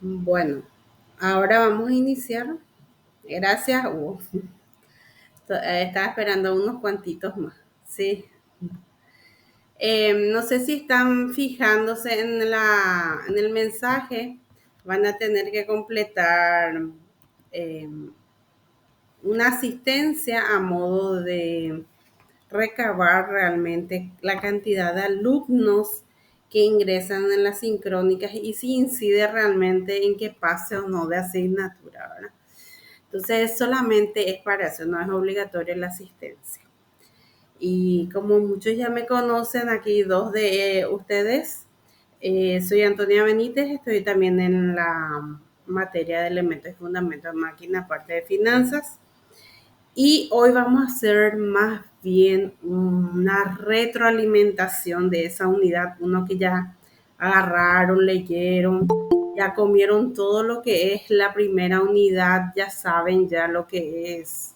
Bueno, ahora vamos a iniciar. Gracias, Hugo. Estaba esperando unos cuantitos más. Sí. No sé si están fijándose en el mensaje. Van a tener que completar eh, una asistencia a modo de recabar realmente la cantidad de alumnos que ingresan en las sincrónicas y si incide realmente en que pase o no de asignatura, ¿verdad? Entonces, solamente es para eso, no es obligatoria la asistencia. Y como muchos ya me conocen, aquí dos de ustedes, soy Antonia Benítez, estoy también en la materia de elementos y fundamentos de máquina, parte de finanzas. Y hoy vamos a hacer más bien una retroalimentación de esa unidad, uno que ya agarraron, leyeron, ya comieron todo lo que es la primera unidad, ya saben ya lo que es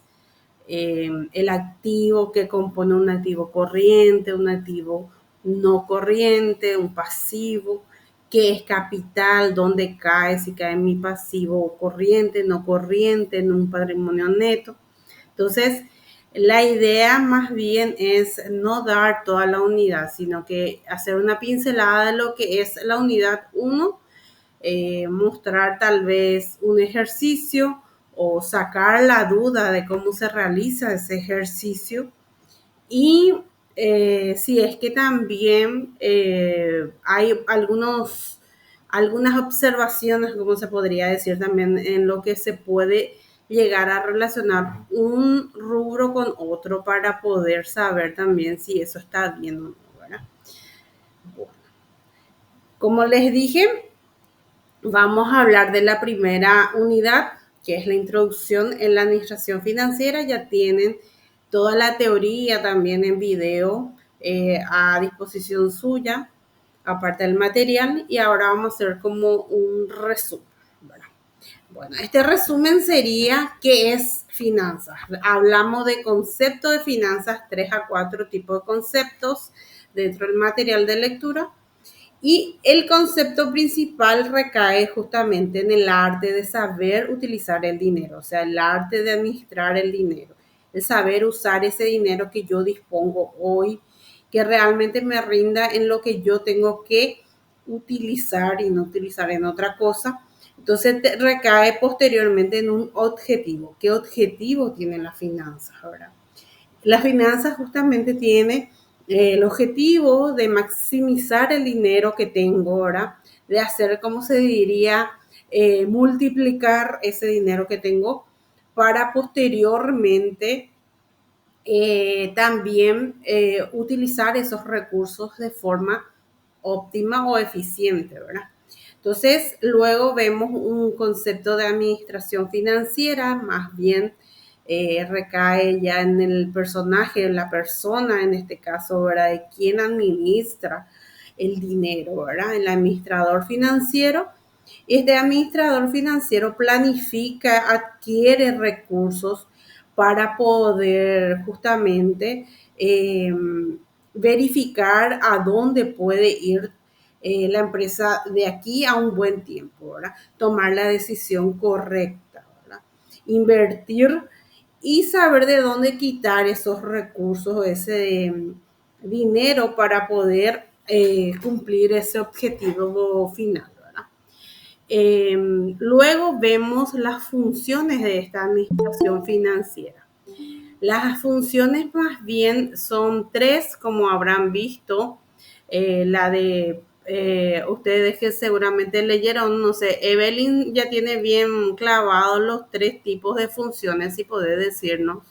el activo que compone un activo corriente, un activo no corriente, un pasivo, qué es capital, dónde cae, si cae en mi pasivo corriente, no corriente, en un patrimonio neto. Entonces, la idea más bien es no dar toda la unidad, sino que hacer una pincelada de lo que es la unidad 1, mostrar tal vez un ejercicio o sacar la duda de cómo se realiza ese ejercicio y si es que también hay algunas observaciones, como se podría decir también, en lo que se puede llegar a relacionar un rubro con otro para poder saber también si eso está bien o no, ¿verdad? Bueno, como les dije, vamos a hablar de la primera unidad, que es la introducción en la administración financiera. Ya tienen toda la teoría también en video a disposición suya, aparte del material. Y ahora vamos a hacer como un resumen. ¿Verdad? Bueno, este resumen sería qué es finanzas. Hablamos de concepto de finanzas, 3 a 4 tipos de conceptos dentro del material de lectura. Y el concepto principal recae justamente en el arte de saber utilizar el dinero, o sea, el arte de administrar el dinero, el saber usar ese dinero que yo dispongo hoy, que realmente me rinda en lo que yo tengo que utilizar y no utilizar en otra cosa. Entonces recae posteriormente en un objetivo. ¿Qué objetivo tiene la finanza ahora? La finanza justamente tiene el objetivo de maximizar el dinero que tengo ahora, de hacer, como se diría, multiplicar ese dinero que tengo para posteriormente también utilizar esos recursos de forma óptima o eficiente, ¿verdad? Entonces, luego vemos un concepto de administración financiera, más bien recae ya en el personaje, en la persona, en este caso, ¿verdad? De quién administra el dinero, ¿verdad? El administrador financiero. Este administrador financiero planifica, adquiere recursos para poder justamente verificar a dónde puede ir la empresa de aquí a un buen tiempo, ¿verdad? Tomar la decisión correcta, ¿verdad? Invertir y saber de dónde quitar esos recursos, ese dinero para poder cumplir ese objetivo final, ¿verdad? Luego vemos las funciones de esta administración financiera. Las funciones más bien son 3, como habrán visto. La de ustedes que seguramente leyeron, no sé, Evelyn ya tiene bien clavados los 3 tipos de funciones, si puede decirnos,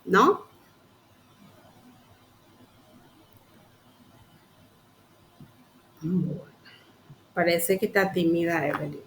¿no? Parece que está tímida Evelyn.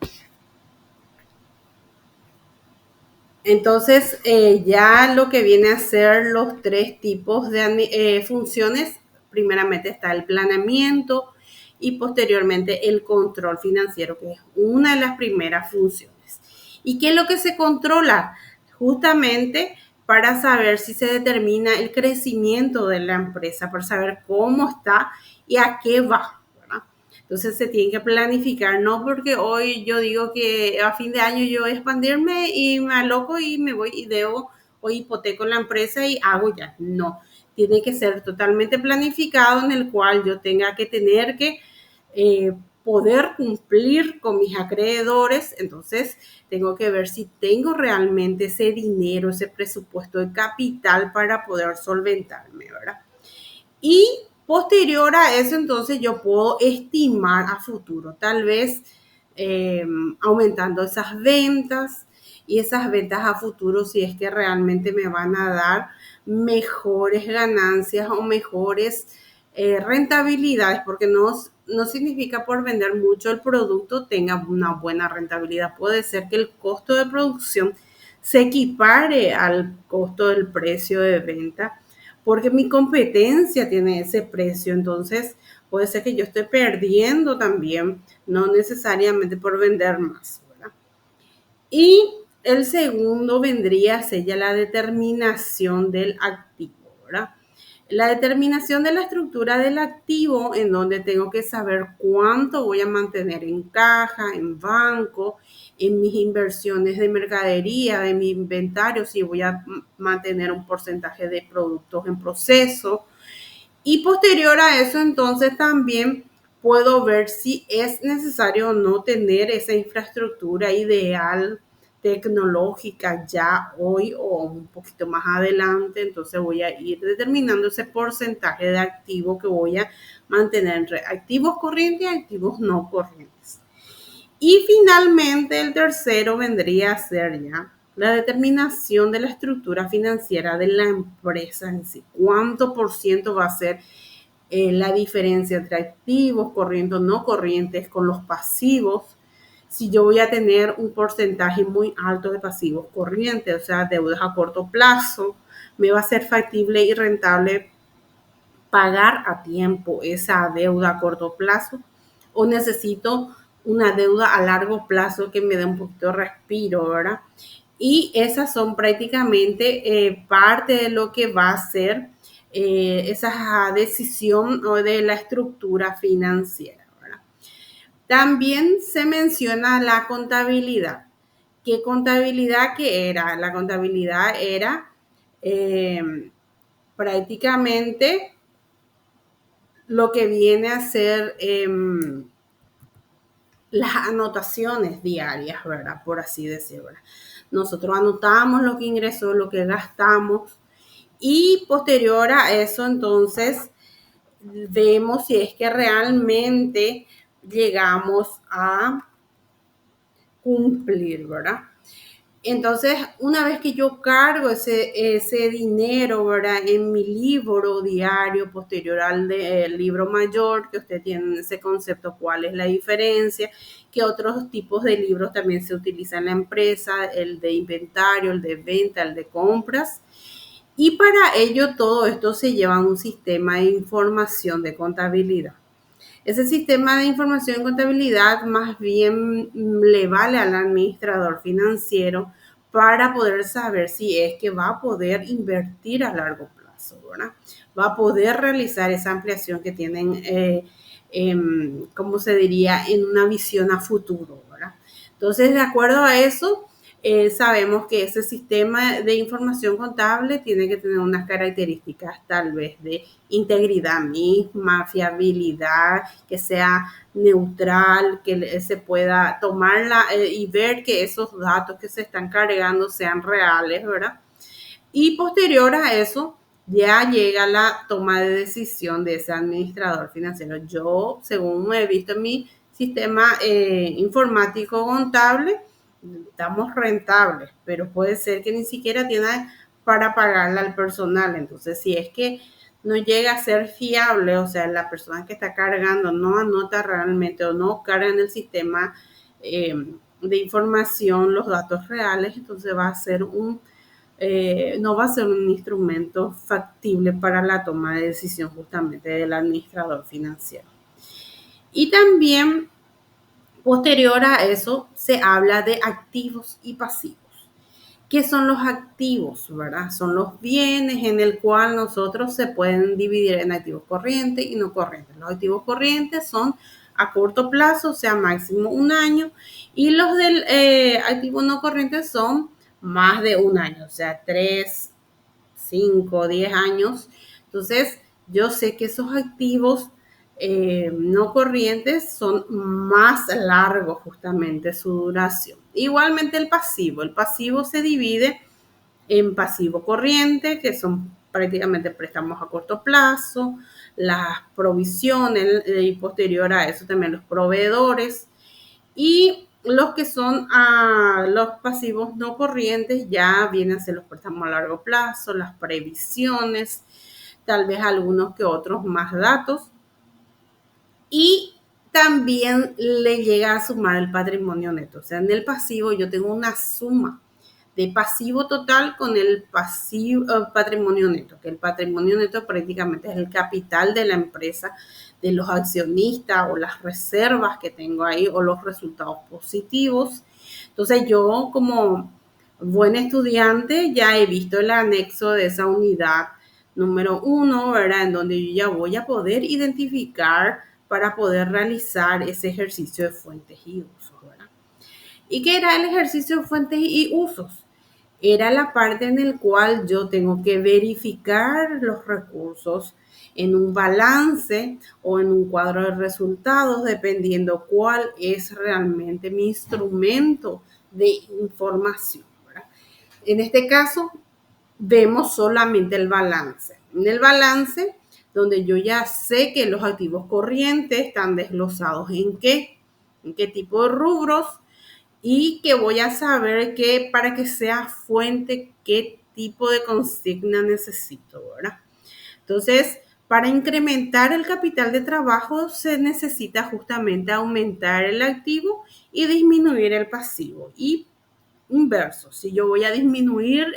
Entonces, ya lo que viene a ser los 3 tipos de funciones, primeramente está el planeamiento, y posteriormente el control financiero, que es una de las primeras funciones. ¿Y qué es lo que se controla? Justamente para saber si se determina el crecimiento de la empresa, para saber cómo está y a qué va, ¿verdad? Entonces se tiene que planificar, no porque hoy yo digo que a fin de año yo voy a expandirme y me aloco y me voy y debo o hipoteco la empresa y hago ya. No, tiene que ser totalmente planificado en el cual yo tenga que tener que poder cumplir con mis acreedores. Entonces tengo que ver si tengo realmente ese dinero, ese presupuesto de capital para poder solventarme, ¿verdad? Y posterior a eso, entonces yo puedo estimar a futuro, tal vez aumentando esas ventas y esas ventas a futuro, si es que realmente me van a dar mejores ganancias o mejores rentabilidades, porque no significa por vender mucho el producto tenga una buena rentabilidad. Puede ser que el costo de producción se equipare al costo del precio de venta porque mi competencia tiene ese precio, entonces puede ser que yo esté perdiendo también, no necesariamente por vender más, ¿verdad? Y el segundo vendría a ser ya la determinación del activo, ¿verdad? La determinación de la estructura del activo, en donde tengo que saber cuánto voy a mantener en caja, en banco, en mis inversiones de mercadería, de mi inventario, si voy a mantener un porcentaje de productos en proceso. Y posterior a eso, entonces también puedo ver si es necesario o no tener esa infraestructura ideal tecnológica ya hoy o un poquito más adelante. Entonces voy a ir determinando ese porcentaje de activo que voy a mantener entre activos corrientes y activos no corrientes. Y finalmente el tercero vendría a ser ya la determinación de la estructura financiera de la empresa en sí. ¿Cuánto por ciento va a ser la diferencia entre activos, corrientes, no corrientes, con los pasivos? Si yo voy a tener un porcentaje muy alto de pasivos corrientes, o sea, deudas a corto plazo, me va a ser factible y rentable pagar a tiempo esa deuda a corto plazo o necesito una deuda a largo plazo que me dé un poquito de respiro, ¿verdad? Y esas son prácticamente parte de lo que va a ser esa decisión de la estructura financiera, ¿verdad? También se menciona la contabilidad. ¿Qué contabilidad que era? La contabilidad era prácticamente lo que viene a ser las anotaciones diarias, ¿verdad? Por así decirlo. Nosotros anotamos lo que ingresó, lo que gastamos y posterior a eso, entonces, vemos si es que realmente llegamos a cumplir, ¿verdad? Entonces, una vez que yo cargo ese dinero, ¿verdad? En mi libro diario posterior al libro mayor, que usted tiene ese concepto, cuál es la diferencia, que otros tipos de libros también se utilizan en la empresa, el de inventario, el de venta, el de compras. Y para ello todo esto se lleva a un sistema de información de contabilidad. Ese sistema de información y contabilidad más bien le vale al administrador financiero para poder saber si es que va a poder invertir a largo plazo, ¿verdad? Va a poder realizar esa ampliación que tienen, ¿cómo se diría?, en una visión a futuro, ¿verdad? Entonces, de acuerdo a eso, sabemos que ese sistema de información contable tiene que tener unas características tal vez de integridad misma, fiabilidad, que sea neutral, que se pueda tomarla y ver que esos datos que se están cargando sean reales, ¿verdad? Y posterior a eso, ya llega la toma de decisión de ese administrador financiero. Yo, según he visto en mi sistema informático contable, estamos rentables, pero puede ser que ni siquiera tiene para pagarle al personal. Entonces, si es que no llega a ser fiable, o sea, la persona que está cargando no anota realmente o no carga en el sistema de información los datos reales, entonces va a ser no va a ser un instrumento factible para la toma de decisión justamente del administrador financiero. Y también, posterior a eso, se habla de activos y pasivos. ¿Qué son los activos? ¿Verdad? Son los bienes en el cual nosotros se pueden dividir en activos corrientes y no corrientes. Los activos corrientes son a corto plazo, o sea, máximo un año, y los del activo no corriente son más de un año, o sea, 3, 5, 10 años. Entonces, yo sé que esos activos no corrientes son más largos justamente su duración. Igualmente el pasivo se divide en pasivo corriente, que son prácticamente préstamos a corto plazo, las provisiones y posterior a eso también los proveedores, y los que son los pasivos no corrientes ya vienen a ser los préstamos a largo plazo, las previsiones, tal vez algunos que otros más datos, y también le llega a sumar el patrimonio neto. O sea, en el pasivo yo tengo una suma de pasivo total con el patrimonio neto, que el patrimonio neto prácticamente es el capital de la empresa, de los accionistas o las reservas que tengo ahí o los resultados positivos. Entonces yo como buen estudiante ya he visto el anexo de esa unidad número 1, ¿verdad? En donde yo ya voy a poder identificar para poder realizar ese ejercicio de fuentes y usos, ¿verdad? ¿Y qué era el ejercicio de fuentes y usos? Era la parte en la cual yo tengo que verificar los recursos en un balance o en un cuadro de resultados, dependiendo cuál es realmente mi instrumento de información, ¿verdad? En este caso, vemos solamente el balance. En el balance, donde yo ya sé que los activos corrientes están desglosados en qué tipo de rubros, y que voy a saber que para que sea fuente, qué tipo de consigna necesito, ¿verdad? Entonces, para incrementar el capital de trabajo se necesita justamente aumentar el activo y disminuir el pasivo. Y inverso, si yo voy a disminuir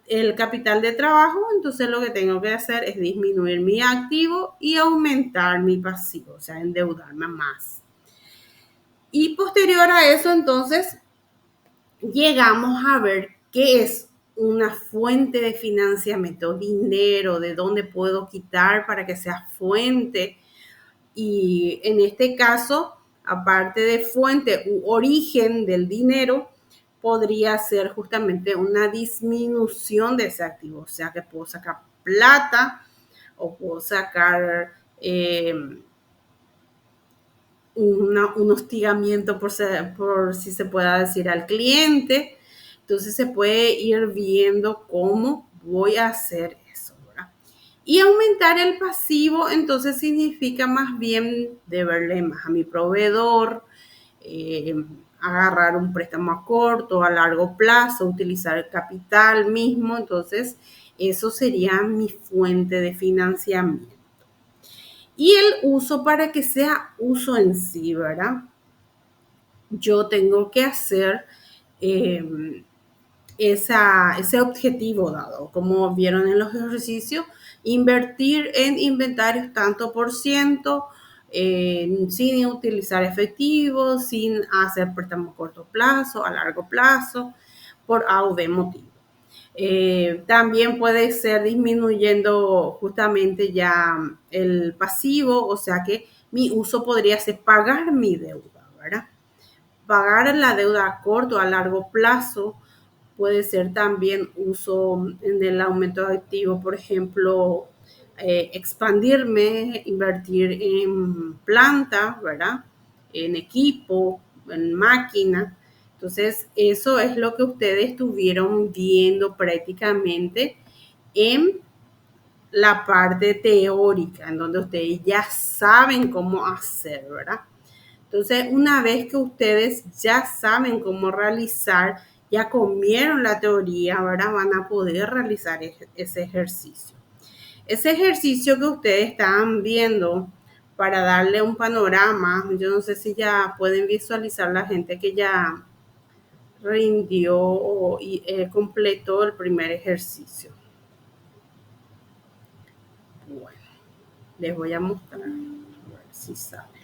el capital de trabajo, entonces lo que tengo que hacer es disminuir mi activo y aumentar mi pasivo, o sea, endeudarme más. Y posterior a eso, entonces, llegamos a ver qué es una fuente de financiamiento, dinero, de dónde puedo quitar para que sea fuente. Y en este caso, aparte de fuente u origen del dinero, podría ser justamente una disminución de ese activo. O sea, que puedo sacar plata o puedo sacar un hostigamiento, por si se pueda decir, al cliente. Entonces se puede ir viendo cómo voy a hacer eso, ¿verdad? Y aumentar el pasivo, entonces significa más bien deberle más a mi proveedor, eh, agarrar un préstamo a corto, a largo plazo, utilizar el capital mismo. Entonces, eso sería mi fuente de financiamiento. Y el uso, para que sea uso en sí, ¿verdad? Yo tengo que hacer eh, ese objetivo dado, como vieron en los ejercicios, invertir en inventarios tanto por ciento, sin utilizar efectivo, sin hacer préstamos a corto plazo, a largo plazo, por A o B motivo. También puede ser disminuyendo justamente ya el pasivo, o sea que mi uso podría ser pagar mi deuda, ¿verdad? Pagar la deuda a corto, a largo plazo, puede ser también uso en el aumento de activos, por ejemplo, expandirme, invertir en planta, ¿verdad? En equipo, en máquina. Entonces, eso es lo que ustedes estuvieron viendo prácticamente en la parte teórica, en donde ustedes ya saben cómo hacer, ¿verdad? Entonces, una vez que ustedes ya saben cómo realizar, ya comieron la teoría, ¿verdad? Van a poder realizar ese ejercicio. Ese ejercicio que ustedes están viendo para darle un panorama, yo no sé si ya pueden visualizar la gente que ya rindió y completó el primer ejercicio. Bueno, les voy a mostrar. Sí sabe.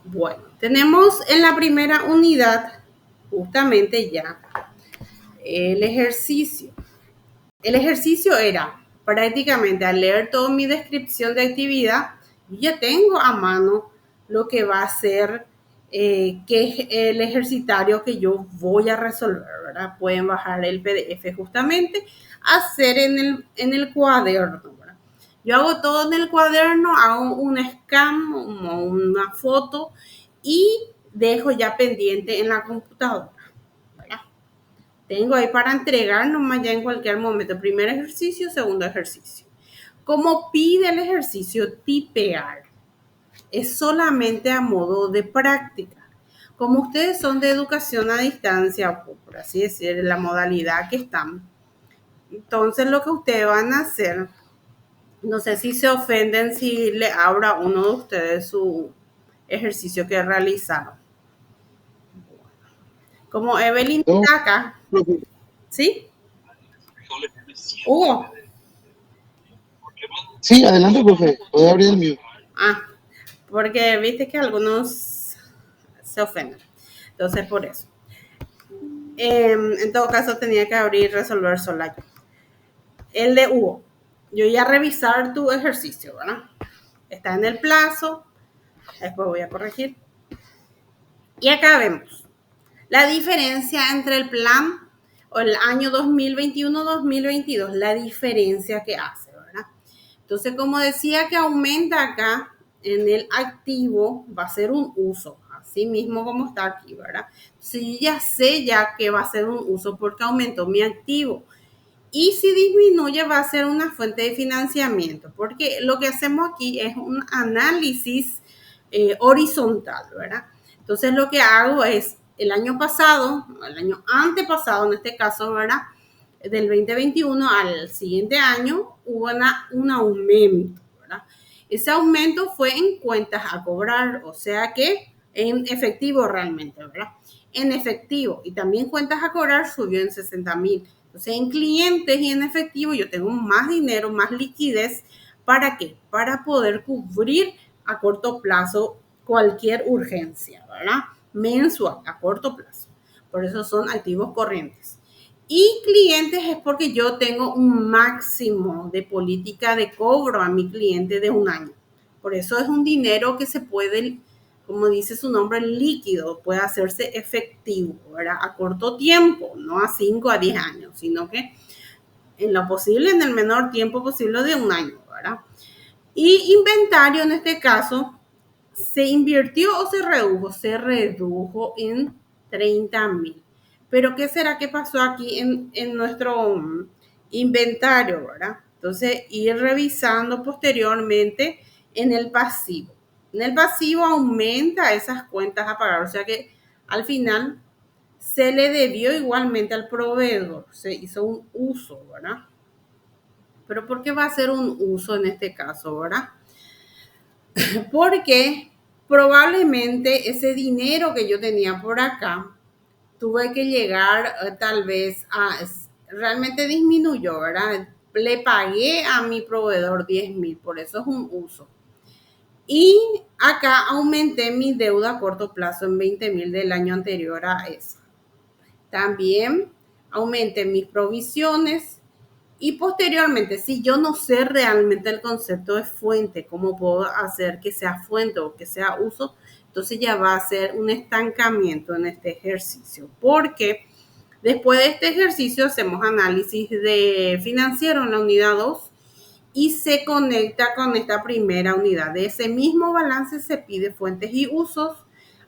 Bueno, tenemos en la primera unidad justamente ya el ejercicio. El ejercicio era prácticamente al leer toda mi descripción de actividad, ya tengo a mano lo que va a ser que es el ejercitario que yo voy a resolver, ¿verdad? Pueden bajar el PDF justamente, hacer en el cuaderno, ¿verdad? Yo hago todo en el cuaderno, hago un scan, una foto y dejo ya pendiente en la computadora, ¿verdad? Tengo ahí para entregar nomás ya en cualquier momento. Primer ejercicio, segundo ejercicio. Como pide el ejercicio tipear, es solamente a modo de práctica. Como ustedes son de educación a distancia, por así decir, la modalidad que están, entonces lo que ustedes van a hacer, no sé si se ofenden si le abra a uno de ustedes su ejercicio que realizaron. Como Evelyn No, está acá, profe. ¿sí? Hugo. Sí, adelante, profe. Puede abrir el mío. Ah, porque viste que algunos se ofenden. Entonces, por eso. En todo caso, tenía que abrir y resolver sola yo. El de Hugo. Yo ya revisar tu ejercicio, ¿verdad? Está en el plazo. Después voy a corregir. Y acá vemos la diferencia entre el plan o el año 2021-2022, la diferencia que hace, ¿verdad? Entonces, como decía que aumenta acá en el activo, va a ser un uso, así mismo como está aquí, ¿verdad? Si ya sé ya que va a ser un uso porque aumentó mi activo. Y si disminuye va a ser una fuente de financiamiento, porque lo que hacemos aquí es un análisis horizontal, ¿verdad? Entonces lo que hago es el año pasado, el año antepasado en este caso, ¿verdad? Del 2021 al siguiente año hubo un aumento, ¿verdad? Ese aumento fue en cuentas a cobrar, o sea que en efectivo realmente, ¿verdad? En efectivo y también cuentas a cobrar subió en 60,000. Entonces, en clientes y en efectivo yo tengo más dinero, más liquidez. ¿Para qué? Para poder cubrir a corto plazo cualquier urgencia, ¿verdad? Mensual, a corto plazo. Por eso son activos corrientes. Y clientes es porque yo tengo un máximo de política de cobro a mi cliente de un año. Por eso es un dinero que se puede, como dice su nombre, líquido, puede hacerse efectivo, ¿verdad? A corto tiempo, no a 5 a 10 años, sino que en lo posible, en el menor tiempo posible de un año, ¿verdad? Y inventario en este caso, ¿se invirtió o se redujo? Se redujo en 30,000. Pero ¿qué será que pasó aquí en nuestro inventario, verdad? Entonces, ir revisando posteriormente en el pasivo. En el pasivo aumenta esas cuentas a pagar, o sea que al final se le debió igualmente al proveedor, se hizo un uso, ¿verdad? Pero ¿por qué va a ser un uso en este caso, verdad? Porque probablemente ese dinero que yo tenía por acá tuve que llegar tal vez a, realmente disminuyó, ¿verdad? Le pagué a mi proveedor 10,000, por eso es un uso. Y acá aumenté mi deuda a corto plazo en 20,000 del año anterior a esa. También aumenté mis provisiones y posteriormente, si yo no sé realmente el concepto de fuente, cómo puedo hacer que sea fuente o que sea uso, entonces ya va a ser un estancamiento en este ejercicio. Porque después de este ejercicio hacemos análisis de financiero en la unidad 2 y se conecta con esta primera unidad. De ese mismo balance se pide fuentes y usos,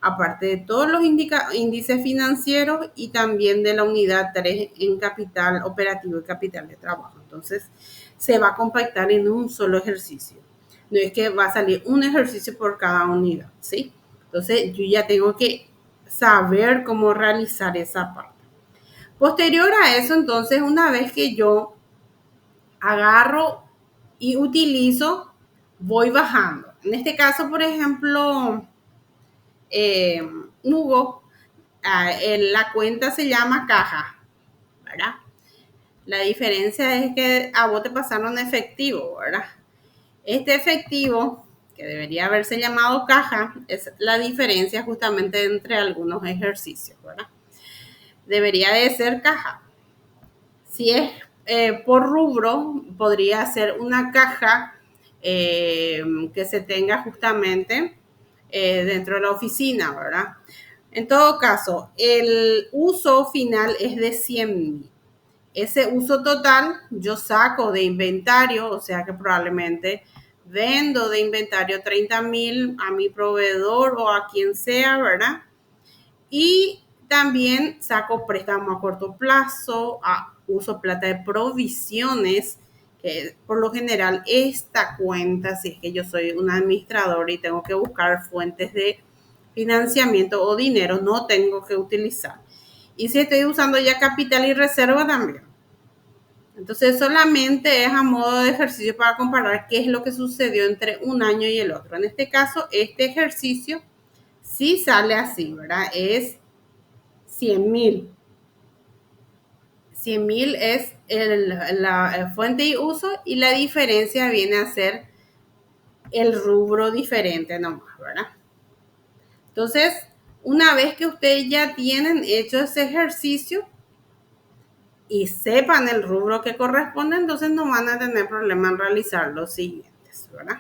aparte de todos los índices financieros y también de la unidad 3 en capital operativo y capital de trabajo. Entonces, se va a compactar en un solo ejercicio. No es que va a salir un ejercicio por cada unidad, ¿sí? Entonces, yo ya tengo que saber cómo realizar esa parte. Posterior a eso, entonces, una vez que yo agarro y utilizo, voy bajando. En este caso, por ejemplo, Hugo, la cuenta se llama caja, ¿verdad? La diferencia es que a vos te pasaron efectivo, ¿verdad? Este efectivo que debería haberse llamado caja, es la diferencia justamente entre algunos ejercicios, ¿verdad? Debería de ser caja. Si es por rubro, podría ser una caja que se tenga justamente dentro de la oficina, ¿verdad? En todo caso, el uso final es de 100.000. Ese uso total yo saco de inventario, o sea que probablemente vendo de inventario 30.000 a mi proveedor o a quien sea, ¿verdad? Y también saco préstamo a corto plazo, uso plata de provisiones, que por lo general esta cuenta, si es que yo soy un administrador y tengo que buscar fuentes de financiamiento o dinero, no tengo que utilizar. Y si estoy usando ya capital y reserva también. Entonces solamente es a modo de ejercicio para comparar qué es lo que sucedió entre un año y el otro. En este caso, este ejercicio sí sale así, ¿verdad? Es 100.000. 100.000 es la fuente y uso y la diferencia viene a ser el rubro diferente nomás, ¿verdad? Entonces, una vez que ustedes ya tienen hecho ese ejercicio y sepan el rubro que corresponde, entonces no van a tener problema en realizar los siguientes, ¿verdad?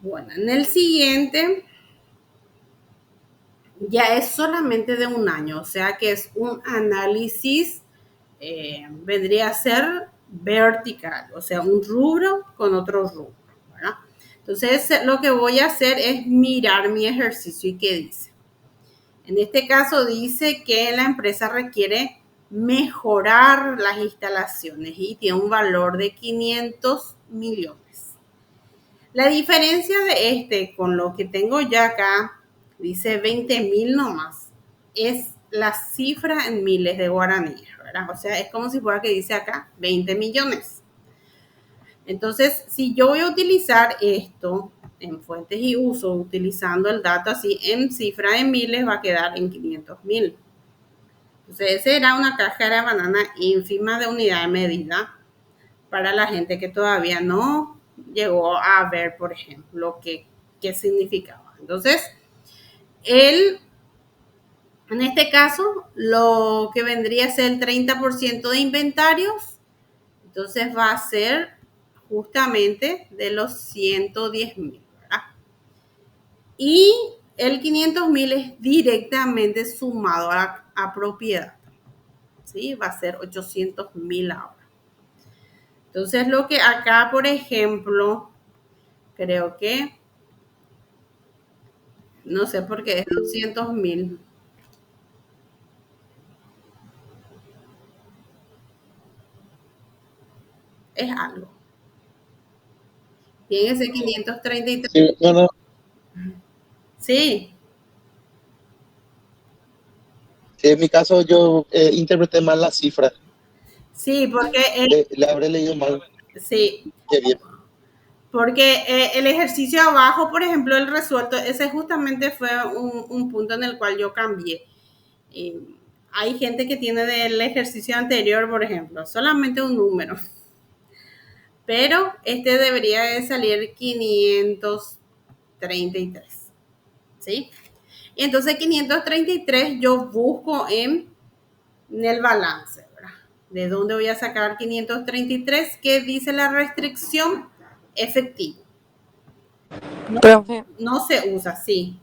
Bueno, en el siguiente ya es solamente de un año, o sea que es un análisis, vendría a ser vertical, o sea, un rubro con otro rubro, ¿verdad? Entonces, lo que voy a hacer es mirar mi ejercicio y qué dice. En este caso dice que la empresa requiere mejorar las instalaciones y tiene un valor de 500 millones. La diferencia de este con lo que tengo ya acá, dice 20.000 nomás, es la cifra en miles de guaraníes, ¿verdad? O sea, es como si fuera que dice acá 20 millones. Entonces, si yo voy a utilizar esto en fuentes y uso, utilizando el dato así en cifra de miles, va a quedar en 500.000. Entonces, esa era una cáscara de banana ínfima de unidad de medida para la gente que todavía no llegó a ver, por ejemplo, qué significaba. Entonces, él, en este caso, lo que vendría a ser el 30% de inventarios, entonces va a ser justamente de los 110.000, ¿verdad? Y el 500.000 es directamente sumado a propiedad, ¿sí? Va a ser 800.000 ahora. Entonces, lo que acá, por ejemplo, creo que, no sé por qué es 200.000. Es algo. Tiene ese 533. Sí, no, no, Sí, sí, en mi caso yo interpreté mal la cifra. sí, porque Le habré leído mal. sí, Qué bien. porque el ejercicio abajo, por ejemplo, el resuelto, ese justamente fue un punto en el cual yo cambié. Y hay gente que tiene del ejercicio anterior, por ejemplo, solamente un número, pero este debería de salir 533, ¿sí? Y entonces 533 yo busco en el balance, ¿verdad? ¿De dónde voy a sacar 533? ¿Qué dice la restricción? Efectivo. No, Profe, no se usa, sí.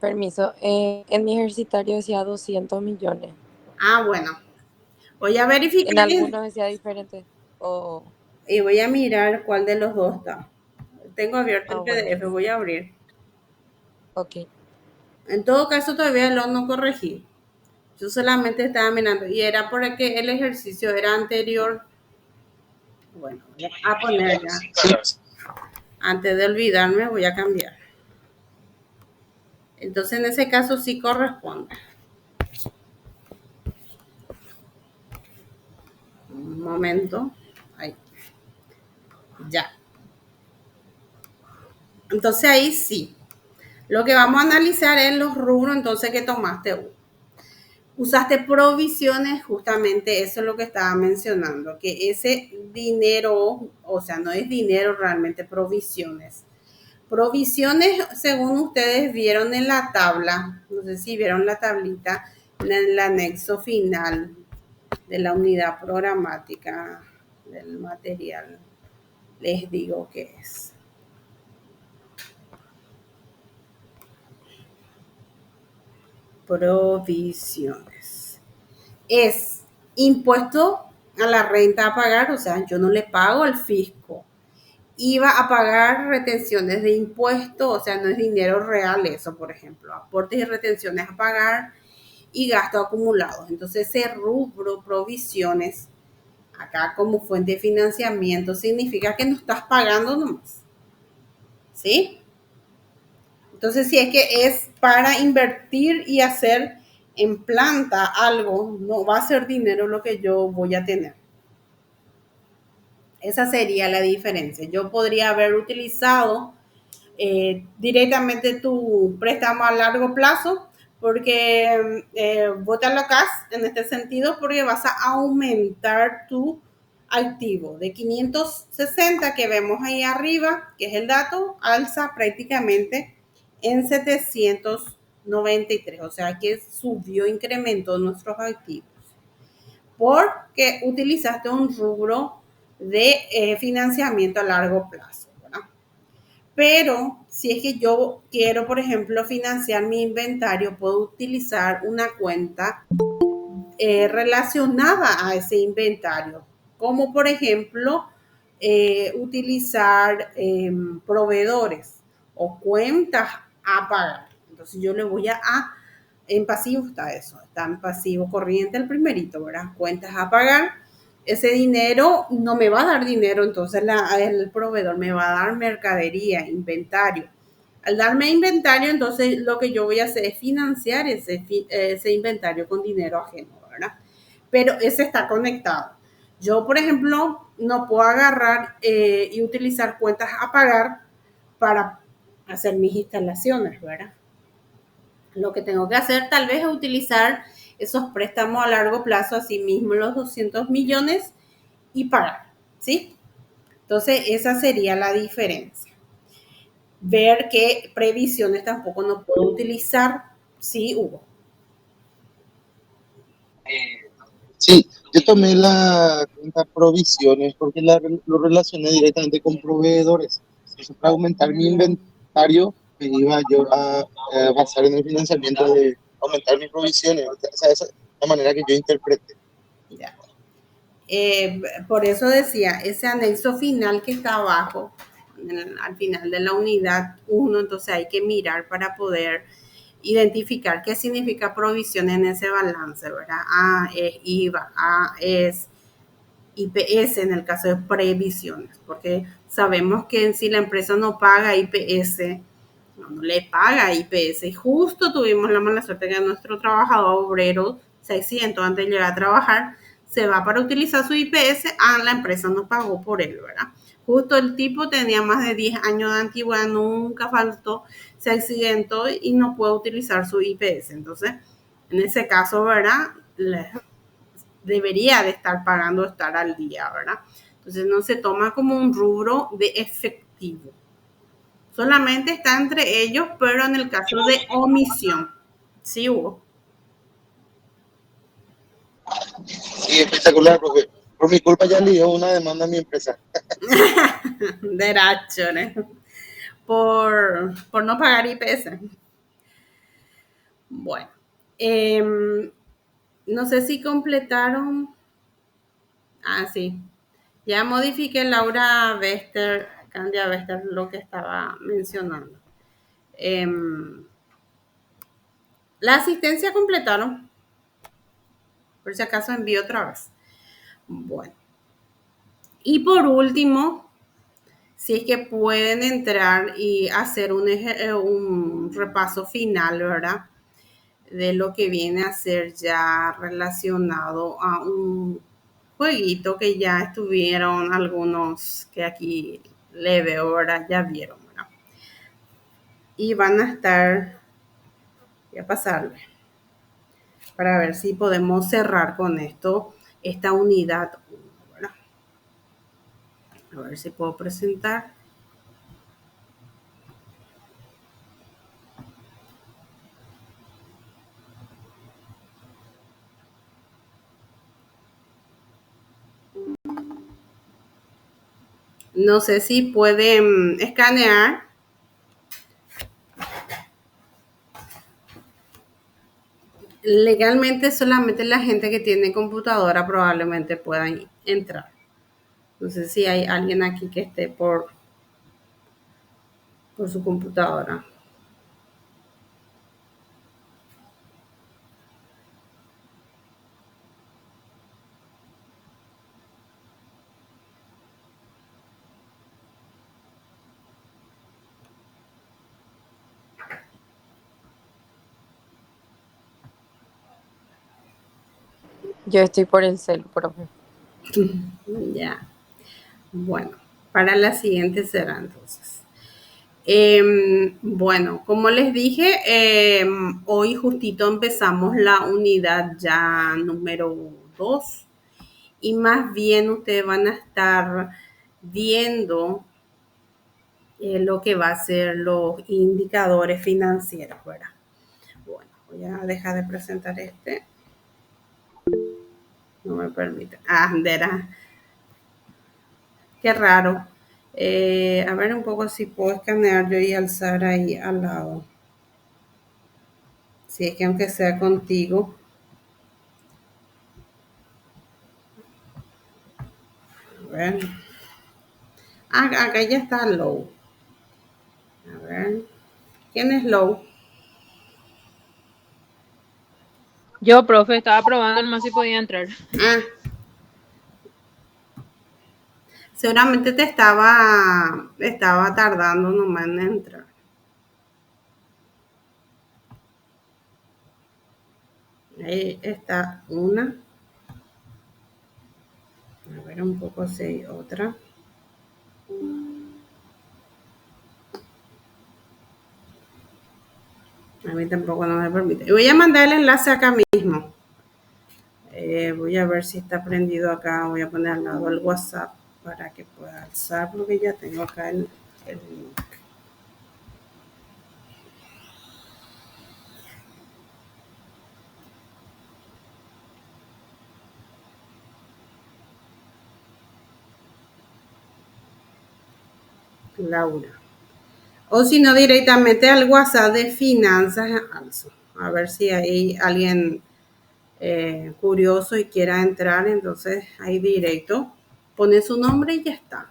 permiso. En mi ejercitario decía 200 millones. Ah, bueno. Voy a verificar En algunos decía diferente. Oh, y voy a mirar cuál de los dos está. Tengo abierto el bueno. PDF, voy a abrir. Ok. En todo caso, todavía lo no corregí. Yo solamente estaba mirando y era porque el ejercicio era anterior. Bueno, voy a poner ya. Antes de olvidarme, voy a cambiar. Entonces, en ese caso sí corresponde. Un momento. Ahí. Ya. Entonces ahí sí. Lo que vamos a analizar es los rubros entonces que tomaste. Usaste provisiones, justamente eso es lo que estaba mencionando, que ese dinero, o sea, no es dinero realmente, provisiones. Provisiones, según ustedes vieron en la tabla, no sé si vieron la tablita, en el anexo final de la unidad programática del material, les digo qué es. Provisiones. Es impuesto a la renta a pagar, o sea, yo no le pago al fisco. Iba a pagar retenciones de impuestos, o sea, no es dinero real eso, por ejemplo, aportes y retenciones a pagar y gastos acumulados. Entonces, ese rubro, provisiones, acá como fuente de financiamiento, significa que no estás pagando nomás, ¿sí? Entonces, si es que es para invertir y hacer en planta algo, no va a ser dinero lo que yo voy a tener. Esa sería la diferencia. Yo podría haber utilizado directamente tu préstamo a largo plazo porque vos te alocas en este sentido porque vas a aumentar tu activo de 560 que vemos ahí arriba, que es el dato, alza prácticamente en 793, o sea que subió, incrementó nuestros activos porque utilizaste un rubro de financiamiento a largo plazo, ¿verdad? Pero si es que yo quiero, por ejemplo, financiar mi inventario, puedo utilizar una cuenta relacionada a ese inventario, como por ejemplo utilizar proveedores o cuentas a pagar. Entonces yo le voy en pasivo está eso, está en pasivo corriente el primerito, ¿verdad? Cuentas a pagar. Ese dinero no me va a dar dinero, entonces el proveedor me va a dar mercadería, inventario. Al darme inventario, entonces lo que yo voy a hacer es financiar ese inventario con dinero ajeno, ¿verdad? Pero ese está conectado. Yo, por ejemplo, no puedo agarrar y utilizar cuentas a pagar para hacer mis instalaciones, ¿verdad? Lo que tengo que hacer tal vez es utilizar esos préstamos a largo plazo, así mismo los 200 millones y pagar, ¿sí? Entonces, esa sería la diferencia. Ver qué previsiones tampoco no puedo utilizar, sí hubo. Sí, yo tomé la cuenta provisiones porque lo relacioné directamente con proveedores. Entonces, para aumentar mi inventario, me iba yo a basar en el financiamiento de aumentar mis provisiones. O sea, esa es la manera que yo interpreté. Ya. Por eso decía, ese anexo final que está abajo, al final de la unidad 1, entonces hay que mirar para poder identificar qué significa provisión en ese balance, ¿verdad? A es IVA, A es IPS en el caso de previsiones, porque sabemos que si la empresa no paga IPS, no le paga IPS. Y justo tuvimos la mala suerte que nuestro trabajador obrero se accidentó antes de llegar a trabajar, se va para utilizar su IPS, la empresa no pagó por él, ¿verdad? Justo el tipo tenía más de 10 años de antigüedad, nunca faltó, se accidentó y no puede utilizar su IPS. Entonces, en ese caso, ¿verdad? Debería de estar pagando, estar al día, ¿verdad? Entonces, no se toma como un rubro de efectivo. Solamente está entre ellos, pero en el caso de omisión, sí hubo. Sí, espectacular, porque por mi culpa ya le dio una demanda a mi empresa. Derecho, ¿no? Por no pagar IPS. Bueno, no sé si completaron. Ah, sí. Ya modifiqué Laura Bester, Candia Bester, lo que estaba mencionando. La asistencia completaron. Por si acaso envío otra vez. Bueno. Y por último, si es que pueden entrar y hacer un repaso final, ¿verdad? De lo que viene a ser ya relacionado a un jueguito que ya estuvieron algunos que aquí le veo, ¿verdad? Ya vieron, ¿verdad? Y van a estar, voy a pasarle. para ver si podemos cerrar con esto esta unidad 1, ¿verdad? A ver si puedo presentar. No sé si pueden escanear. Legalmente solamente la gente que tiene computadora probablemente pueda entrar. No sé si hay alguien aquí que esté por su computadora. Yo estoy por el celu, profe. Ya. Bueno, para la siguiente será entonces. Bueno, como les dije, hoy justito empezamos la unidad ya número 2 y más bien ustedes van a estar viendo lo que va a ser los indicadores financieros, ¿verdad? Bueno, voy a dejar de presentar este. No me permite. Ah, Andera. Qué raro. A ver un poco si puedo escanear yo y alzar ahí al lado. Si es que aunque sea contigo. A ver. Ah, acá ya está Low. A ver. ¿Quién es Low? Yo, profe, estaba probando nomás si podía entrar. Ah. Seguramente estaba tardando nomás en entrar. Ahí está una. A ver un poco si hay otra. A mí tampoco no me permite. Voy a mandar el enlace acá mismo. Voy a ver si está prendido acá. Voy a poner al lado el WhatsApp para que pueda alzar porque ya tengo acá el link. Laura. O si no, directamente al WhatsApp de finanzas alzo. A ver si hay alguien curioso y quiera entrar. Entonces ahí directo pone su nombre y ya está.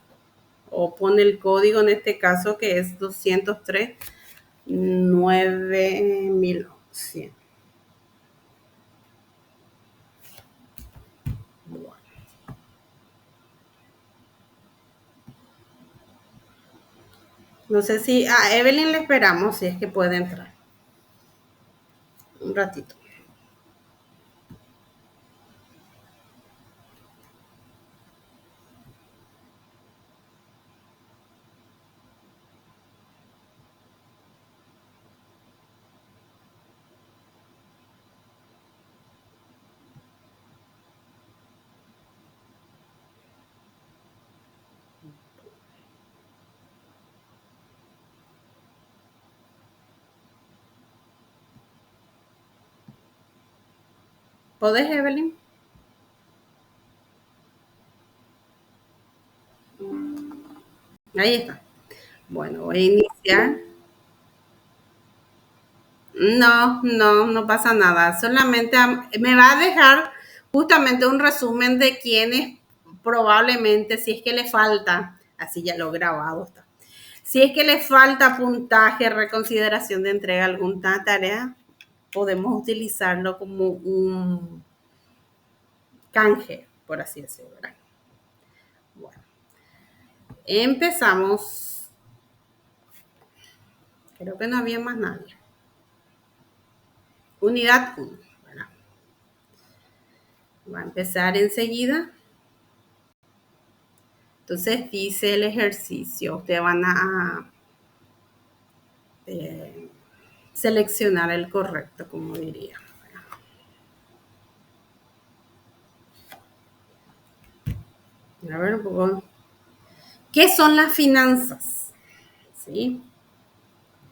O pone el código en este caso que es 203 9100. Bueno. No sé si a Evelyn le esperamos si es que puede entrar. Un ratito. ¿Podés, Evelyn? Ahí está. Bueno, voy a iniciar. No pasa nada. Solamente me va a dejar justamente un resumen de quienes probablemente, si es que le falta, así ya lo he grabado está. Si es que le falta puntaje, reconsideración de entrega de alguna tarea, podemos utilizarlo como un canje, por así decirlo, ¿verdad? Bueno, empezamos. Creo que no había más nadie. Unidad 1, ¿verdad? Va a empezar enseguida. Entonces dice el ejercicio, ustedes van a seleccionar el correcto, como diría. A ver un poco. ¿Qué son las finanzas? ¿Sí?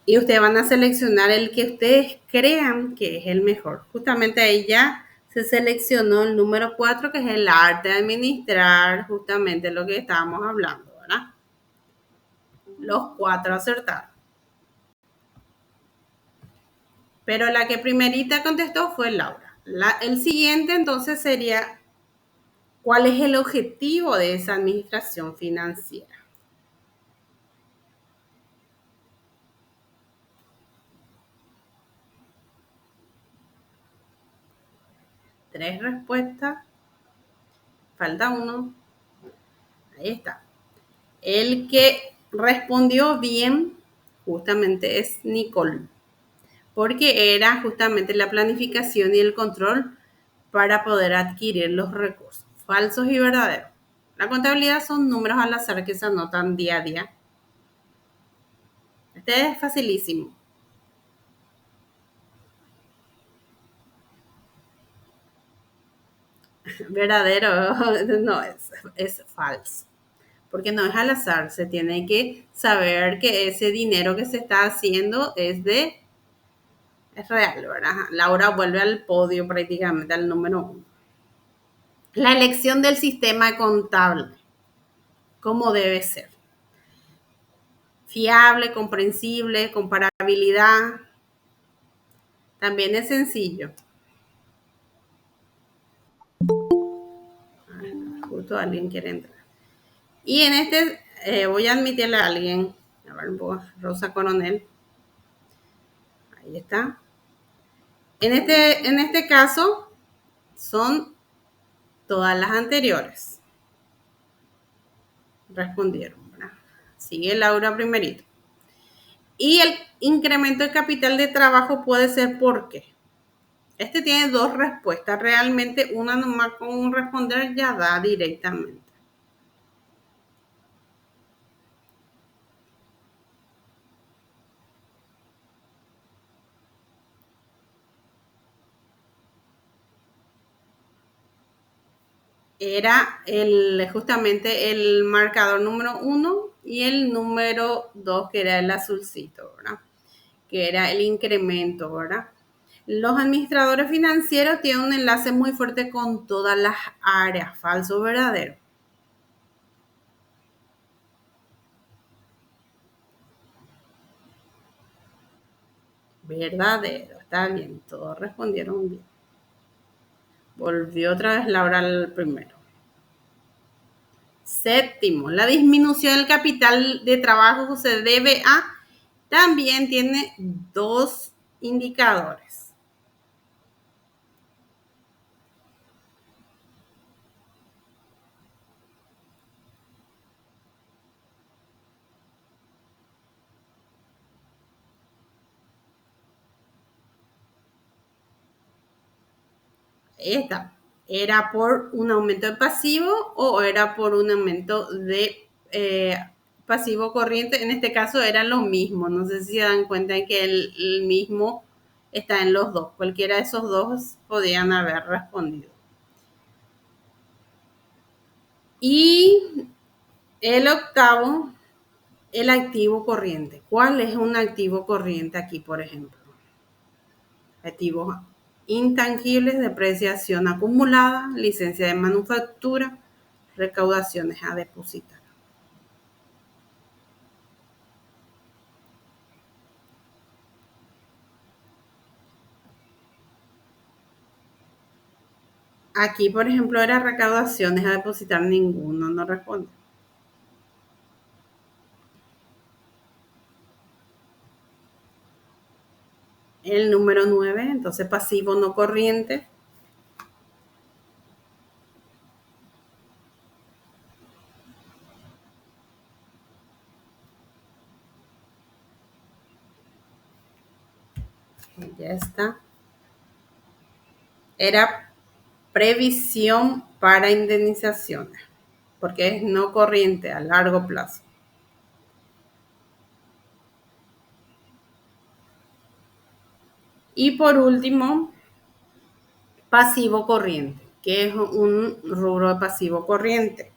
Y ustedes van a seleccionar el que ustedes crean que es el mejor. Justamente ahí ya se seleccionó el número 4, que es el arte de administrar, justamente lo que estábamos hablando, ¿verdad? Los 4 acertaron. Pero la que primerita contestó fue Laura. El siguiente entonces sería, ¿cuál es el objetivo de esa administración financiera? Tres respuestas. Falta uno. Ahí está. El que respondió bien justamente es Nicole, porque era justamente la planificación y el control para poder adquirir los recursos, falsos y verdaderos. La contabilidad son números al azar que se anotan día a día. Este es facilísimo. Verdadero, no, es falso. Porque no es al azar, se tiene que saber que ese dinero que se está haciendo es real, ¿verdad? Laura vuelve al podio prácticamente, al número 1. La elección del sistema contable, ¿cómo debe ser? Fiable, comprensible, comparabilidad. También es sencillo. Justo alguien quiere entrar. Y en este voy a admitirle a alguien, a ver un poco, Rosa Coronel. Ahí está. En este caso son todas las anteriores. Respondieron, ¿verdad? Sigue Laura primerito. Y el incremento de capital de trabajo puede ser ¿por qué? Este tiene dos respuestas. Realmente una nomás con responder ya da directamente. Era justamente el marcador número 1 y el número 2, que era el azulcito, ¿verdad? Que era el incremento, ¿verdad? Los administradores financieros tienen un enlace muy fuerte con todas las áreas, falso o verdadero. Verdadero, está bien, todos respondieron bien. Volvió otra vez Laura al primero. Séptimo, la disminución del capital de trabajo se debe a, también tiene dos indicadores. Esta, ¿era por un aumento de pasivo o era por un aumento de pasivo corriente? En este caso era lo mismo. No sé si se dan cuenta de que el mismo está en los dos. Cualquiera de esos dos podían haber respondido. Y el octavo, el activo corriente. ¿Cuál es un activo corriente aquí, por ejemplo? Activos intangibles, depreciación acumulada, licencia de manufactura, recaudaciones a depositar. Aquí, por ejemplo, era recaudaciones a depositar, ninguno no responde. El número 9, entonces pasivo no corriente. Ya está. Era previsión para indemnizaciones, porque es no corriente a largo plazo. Y por último, pasivo corriente, que es un rubro de pasivo corriente.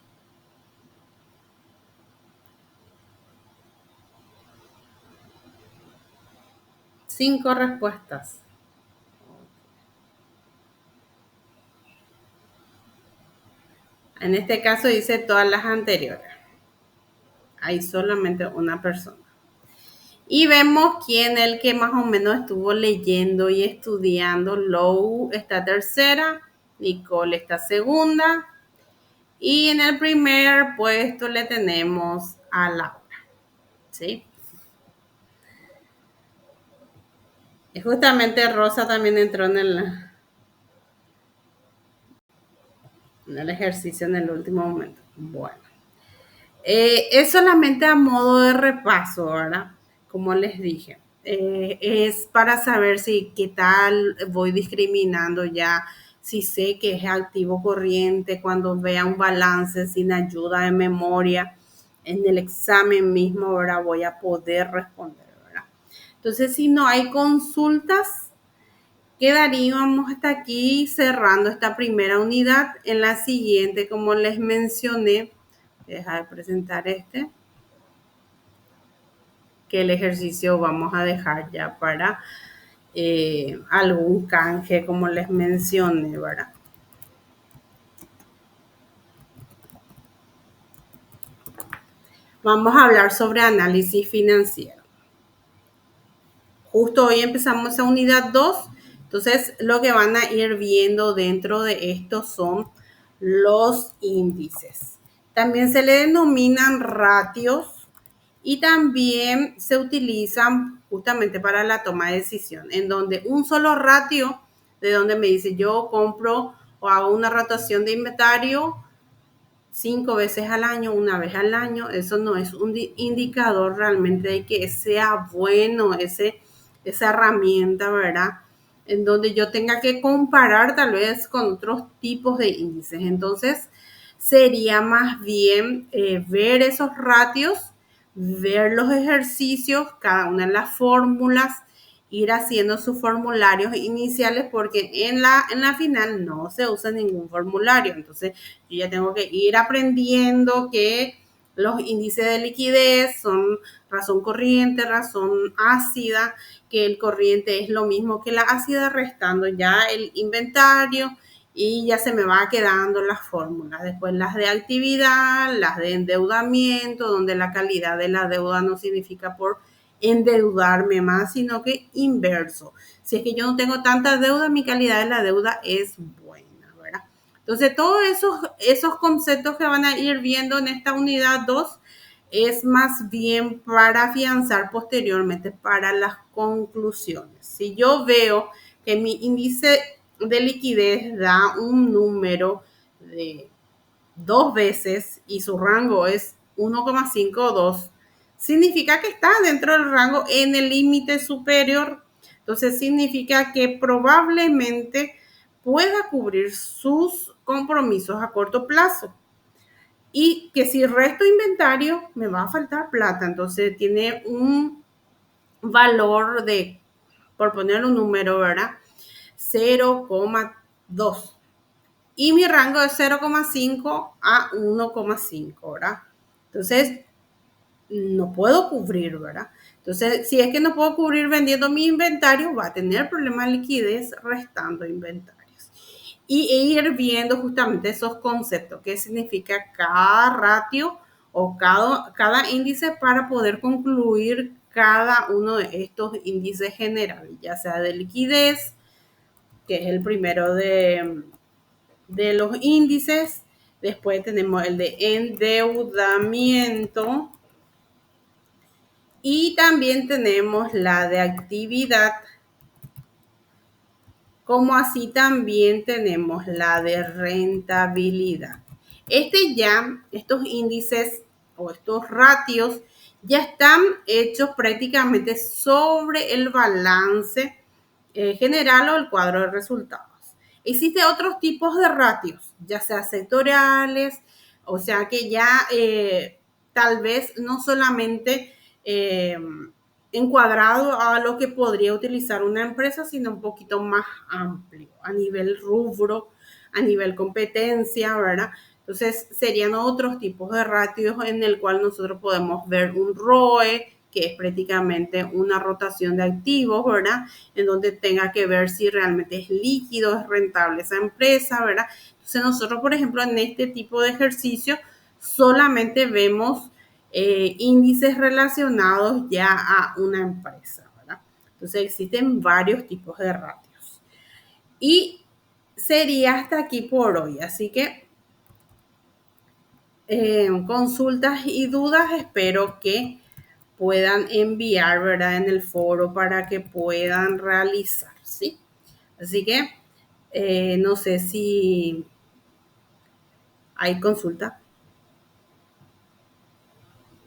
5 respuestas. En este caso dice todas las anteriores. Hay solamente una persona. Y vemos quién es el que más o menos estuvo leyendo y estudiando. Lou está tercera, Nicole está segunda. Y en el primer puesto le tenemos a Laura. ¿Sí? Y justamente Rosa también entró en el ejercicio en el último momento. Bueno. Es solamente a modo de repaso, ¿verdad? Como les dije. Es para saber si qué tal voy discriminando ya, si sé que es activo corriente, cuando vea un balance sin ayuda de memoria, en el examen mismo, ahora voy a poder responder, ¿verdad? Entonces, si no hay consultas, quedaríamos hasta aquí cerrando esta primera unidad. En la siguiente, como les mencioné, dejar de presentar que el ejercicio vamos a dejar ya para algún canje, como les mencioné, ¿verdad? Vamos a hablar sobre análisis financiero. Justo hoy empezamos esa unidad 2, entonces lo que van a ir viendo dentro de esto son los índices. También se le denominan ratios y también se utilizan justamente para la toma de decisión, en donde un solo ratio, de donde me dice yo compro o hago una rotación de inventario 5 veces al año, una vez al año, eso no es un indicador realmente de que sea bueno esa herramienta, ¿verdad? En donde yo tenga que comparar tal vez con otros tipos de índices. Entonces, sería más bien ver esos ratios, ver los ejercicios, cada una de las fórmulas, ir haciendo sus formularios iniciales, porque en la final no se usa ningún formulario. Entonces, yo ya tengo que ir aprendiendo que los índices de liquidez son razón corriente, razón ácida, que el corriente es lo mismo que la ácida, restando ya el inventario y ya se me va quedando las fórmulas. Después las de actividad, las de endeudamiento, donde la calidad de la deuda no significa por endeudarme más, sino que inverso. Si es que yo no tengo tanta deuda, mi calidad de la deuda es buena, ¿verdad? Entonces, todos esos conceptos que van a ir viendo en esta unidad 2 es más bien para afianzar posteriormente para las conclusiones. Si yo veo que mi índice de liquidez da un número de 2 veces y su rango es 1,5 o 2, significa que está dentro del rango en el límite superior. Entonces significa que probablemente pueda cubrir sus compromisos a corto plazo. Y que si resto inventario me va a faltar plata. Entonces tiene un valor de, por poner un número, ¿verdad? 0,2. Y mi rango es 0,5 a 1,5, ¿verdad? Entonces, no puedo cubrir, ¿verdad? Entonces, si es que no puedo cubrir vendiendo mi inventario, va a tener problemas de liquidez restando inventarios. Y ir viendo justamente esos conceptos, qué significa cada ratio o cada índice para poder concluir cada uno de estos índices generales, ya sea de liquidez, que es el primero de los índices. Después tenemos el de endeudamiento. Y también tenemos la de actividad. Como así también tenemos la de rentabilidad. Estos índices o estos ratios ya están hechos prácticamente sobre el balance general o el cuadro de resultados. Existen otros tipos de ratios, ya sea sectoriales, o sea que ya tal vez no solamente encuadrado a lo que podría utilizar una empresa, sino un poquito más amplio, a nivel rubro, a nivel competencia, ¿verdad? Entonces serían otros tipos de ratios en el cual nosotros podemos ver un ROE, que es prácticamente una rotación de activos, ¿verdad? En donde tenga que ver si realmente es líquido, es rentable esa empresa, ¿verdad? Entonces nosotros, por ejemplo, en este tipo de ejercicio solamente vemos índices relacionados ya a una empresa, ¿verdad? Entonces existen varios tipos de ratios. Y sería hasta aquí por hoy, así que consultas y dudas espero que puedan enviar, ¿verdad? En el foro para que puedan realizar, ¿sí? Así que no sé si hay consulta.